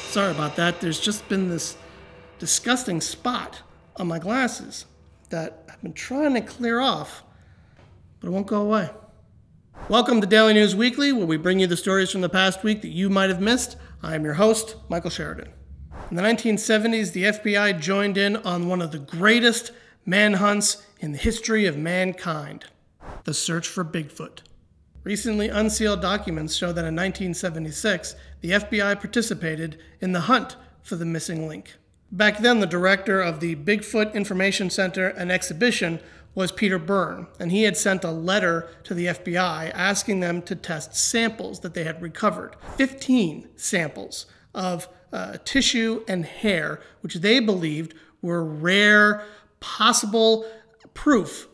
Sorry about that. There's just been this disgusting spot on my glasses that I've been trying to clear off, but it won't go away. Welcome to Daily News Weekly, where we bring you the stories from the past week that you might have missed. I am your host, Michael Sheridan. In the 1970s, the FBI joined in on one of the greatest manhunts in the history of mankind, the search for Bigfoot. Recently unsealed documents show that in 1976, the FBI participated in the hunt for the missing link. Back then, the director of the Bigfoot Information Center and Exhibition was Peter Byrne, and he had sent a letter to the FBI asking them to test samples that they had recovered. 15 samples of tissue and hair, which they believed were rare, possible proof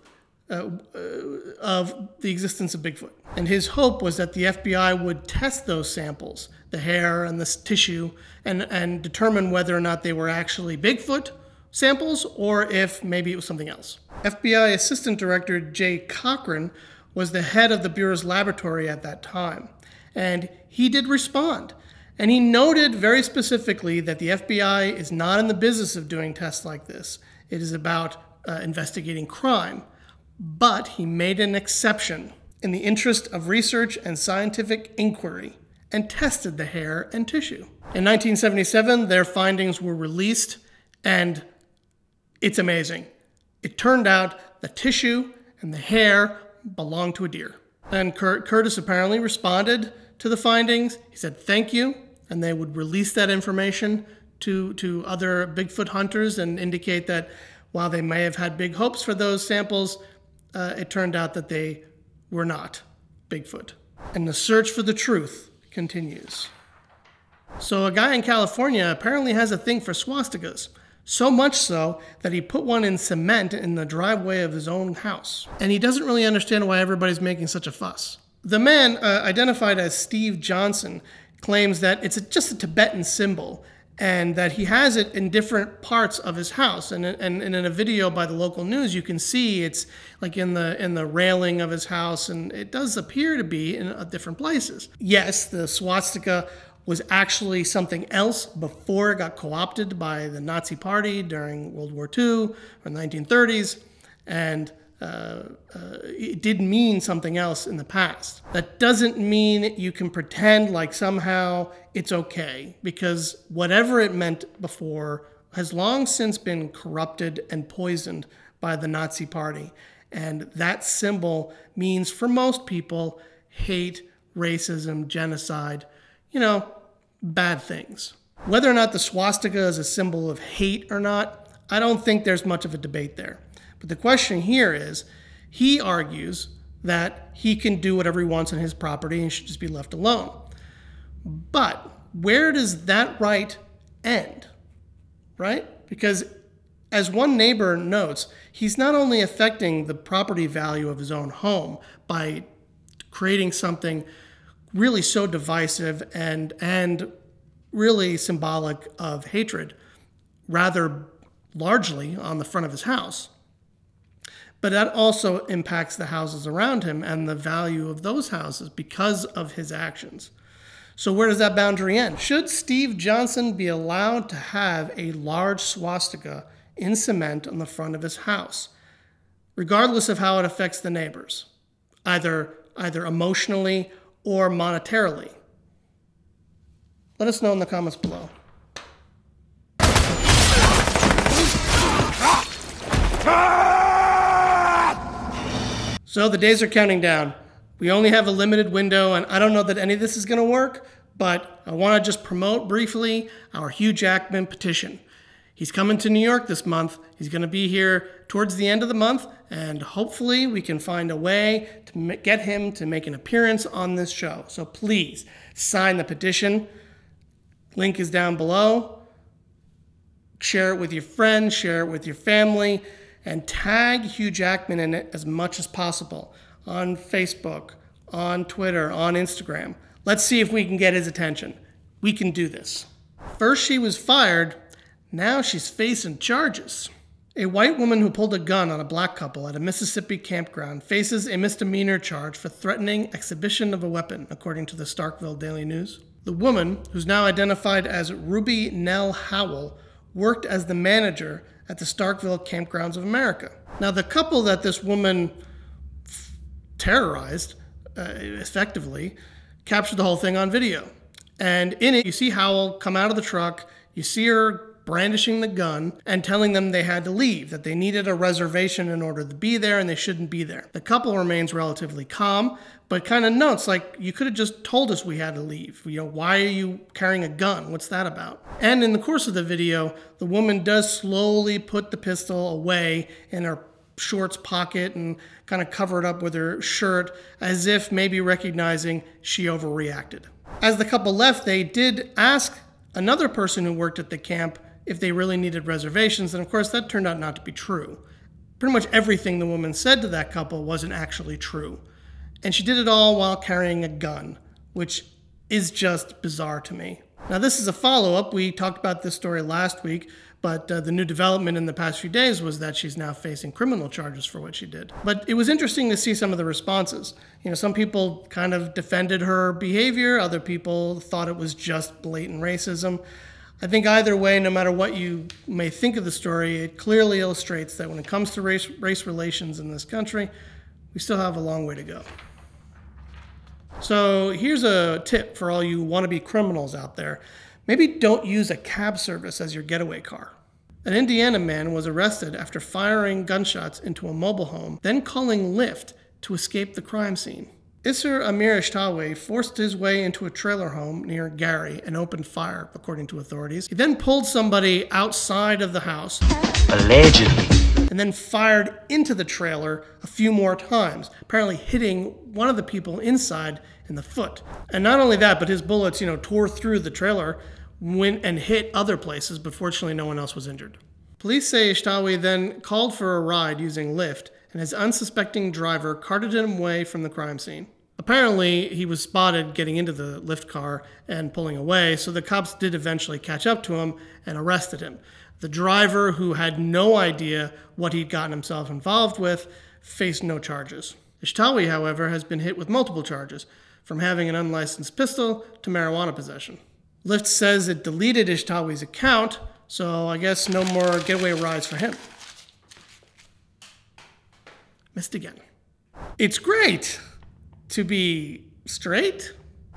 of the existence of Bigfoot. And his hope was that the FBI would test those samples, the hair and the tissue, and determine whether or not they were actually Bigfoot samples or if maybe it was something else. FBI Assistant Director Jay Cochran was the head of the Bureau's laboratory at that time, and he did respond. And he noted very specifically that the FBI is not in the business of doing tests like this. It is about investigating crime. But he made an exception in the interest of research and scientific inquiry and tested the hair and tissue. In 1977, their findings were released, and it's amazing. It turned out the tissue and the hair belonged to a deer. And Curtis apparently responded to the findings. He said thank you, and they would release that information to other Bigfoot hunters and indicate that while they may have had big hopes for those samples, it turned out that they were not Bigfoot. And the search for the truth continues. So a guy in California apparently has a thing for swastikas. So much so that he put one in cement in the driveway of his own house. And he doesn't really understand why everybody's making such a fuss. The man, identified as Steve Johnson, claims that it's just a Tibetan symbol and that he has it in different parts of his house. And in a video by the local news, you can see it's like in the railing of his house, and it does appear to be in different places. Yes, the swastika was actually something else before it got co-opted by the Nazi Party during World War II or the 1930s, and it did mean something else in the past. That doesn't mean you can pretend like somehow it's okay, because whatever it meant before has long since been corrupted and poisoned by the Nazi Party. And that symbol means, for most people, hate, racism, genocide, bad things. Whether or not the swastika is a symbol of hate or not, I don't think there's much of a debate there. But the question here is, he argues that he can do whatever he wants on his property and should just be left alone. But where does that right end, right? Because as one neighbor notes, he's not only affecting the property value of his own home by creating something really so divisive and really symbolic of hatred, rather largely on the front of his house, but that also impacts the houses around him and the value of those houses because of his actions. So where does that boundary end? Should Steve Johnson be allowed to have a large swastika in cement on the front of his house, regardless of how it affects the neighbors, either emotionally or monetarily? Let us know in the comments below. So the days are counting down. We only have a limited window, and I don't know that any of this is going to work, but I want to just promote briefly our Hugh Jackman petition. He's coming to New York this month. He's going to be here towards the end of the month, and hopefully we can find a way to get him to make an appearance on this show. So please sign the petition. Link is down below. Share it with your friends, share it with your family, and tag Hugh Jackman in it as much as possible on Facebook, on Twitter, on Instagram. Let's see if we can get his attention. We can do this. First she was fired, now she's facing charges. A white woman who pulled a gun on a black couple at a Mississippi campground faces a misdemeanor charge for threatening exhibition of a weapon, according to the Starkville Daily News. The woman, who's now identified as Ruby Nell Howell, worked as the manager at the Starkville Campgrounds of America. Now, the couple that this woman terrorized, effectively, captured the whole thing on video. And in it, you see Howell come out of the truck, you see her brandishing the gun and telling them they had to leave, that they needed a reservation in order to be there and they shouldn't be there. The couple remains relatively calm, but kind of notes like, you could have just told us we had to leave. You know, why are you carrying a gun? What's that about? And in the course of the video, the woman does slowly put the pistol away in her shorts pocket and kind of cover it up with her shirt, as if maybe recognizing she overreacted. As the couple left, they did ask another person who worked at the camp if they really needed reservations, and of course that turned out not to be true. Pretty much everything the woman said to that couple wasn't actually true. And she did it all while carrying a gun, which is just bizarre to me. Now, this is a follow-up. We talked about this story last week, but the new development in the past few days was that she's now facing criminal charges for what she did. But it was interesting to see some of the responses. You know, some people kind of defended her behavior. Other people thought it was just blatant racism. I think either way, no matter what you may think of the story, it clearly illustrates that when it comes to race relations in this country, we still have a long way to go. So here's a tip for all you wannabe criminals out there. Maybe don't use a cab service as your getaway car. An Indiana man was arrested after firing gunshots into a mobile home, then calling Lyft to escape the crime scene. Isser Amir Ishtawi forced his way into a trailer home near Gary and opened fire, according to authorities. He then pulled somebody outside of the house, allegedly, and then fired into the trailer a few more times, apparently hitting one of the people inside in the foot. And not only that, but his bullets, tore through the trailer, went and hit other places, but fortunately no one else was injured. Police say Ishtawi then called for a ride using Lyft, and his unsuspecting driver carted him away from the crime scene. Apparently, he was spotted getting into the Lyft car and pulling away, so the cops did eventually catch up to him and arrested him. The driver, who had no idea what he'd gotten himself involved with, faced no charges. Ishtawi, however, has been hit with multiple charges, from having an unlicensed pistol to marijuana possession. Lyft says it deleted Ishtawi's account, so I guess no more getaway rides for him. Missed again. It's great to be straight.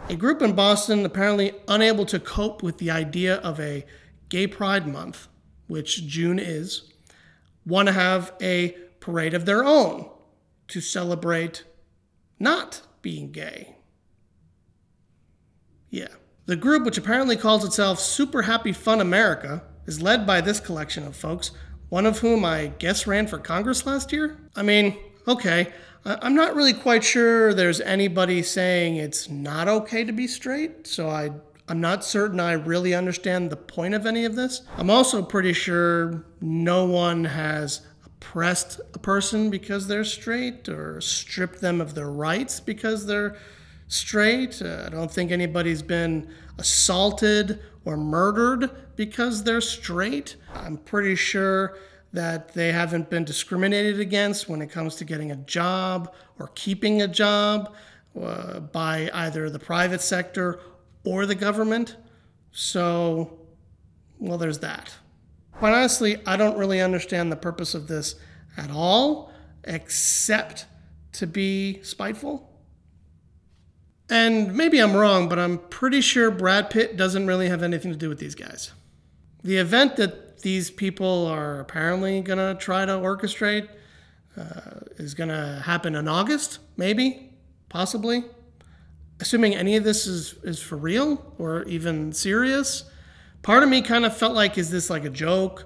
A group in Boston apparently unable to cope with the idea of a gay pride month, which June is, want to have a parade of their own to celebrate not being gay. Yeah. The group, which apparently calls itself Super Happy Fun America, is led by this collection of folks, one of whom I guess ran for Congress last year. I mean, okay, I'm not really quite sure there's anybody saying it's not okay to be straight, so I'm not certain I really understand the point of any of this. I'm also pretty sure no one has oppressed a person because they're straight or stripped them of their rights because they're straight. I don't think anybody's been assaulted or murdered because they're straight. I'm pretty sure that they haven't been discriminated against when it comes to getting a job or keeping a job by either the private sector or the government. So, well, there's that. Quite honestly, I don't really understand the purpose of this at all, except to be spiteful. And maybe I'm wrong, but I'm pretty sure Brad Pitt doesn't really have anything to do with these guys. The event that these people are apparently going to try to orchestrate is going to happen in August, maybe, possibly. Assuming any of this is for real or even serious. Part of me kind of felt like, is this like a joke?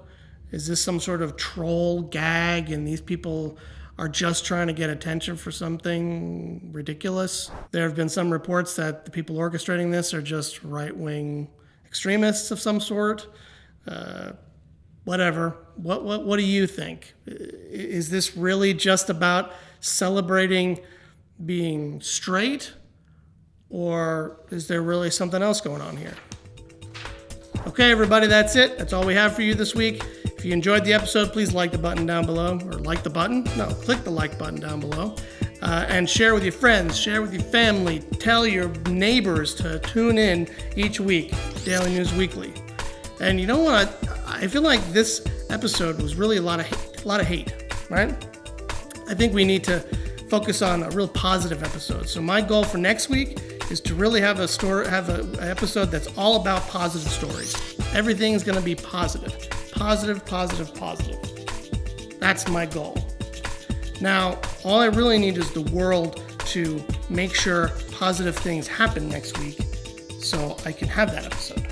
Is this some sort of troll gag and these people are just trying to get attention for something ridiculous? There have been some reports that the people orchestrating this are just right-wing extremists of some sort. Whatever. What do you think? Is this really just about celebrating being straight? Or is there really something else going on here? Okay, everybody, that's it. That's all we have for you this week. If you enjoyed the episode, please like the button down below. Or like the button? No, click the like button down below. and share with your friends, share with your family, tell your neighbors to tune in each week, Daily News Weekly. And you know what? I feel like this episode was really a lot of hate, right? I think we need to focus on a real positive episode. So my goal for next week is to really have an episode that's all about positive stories. Everything's going to be positive. Positive, positive, positive. That's my goal. Now, all I really need is the world to make sure positive things happen next week so I can have that episode.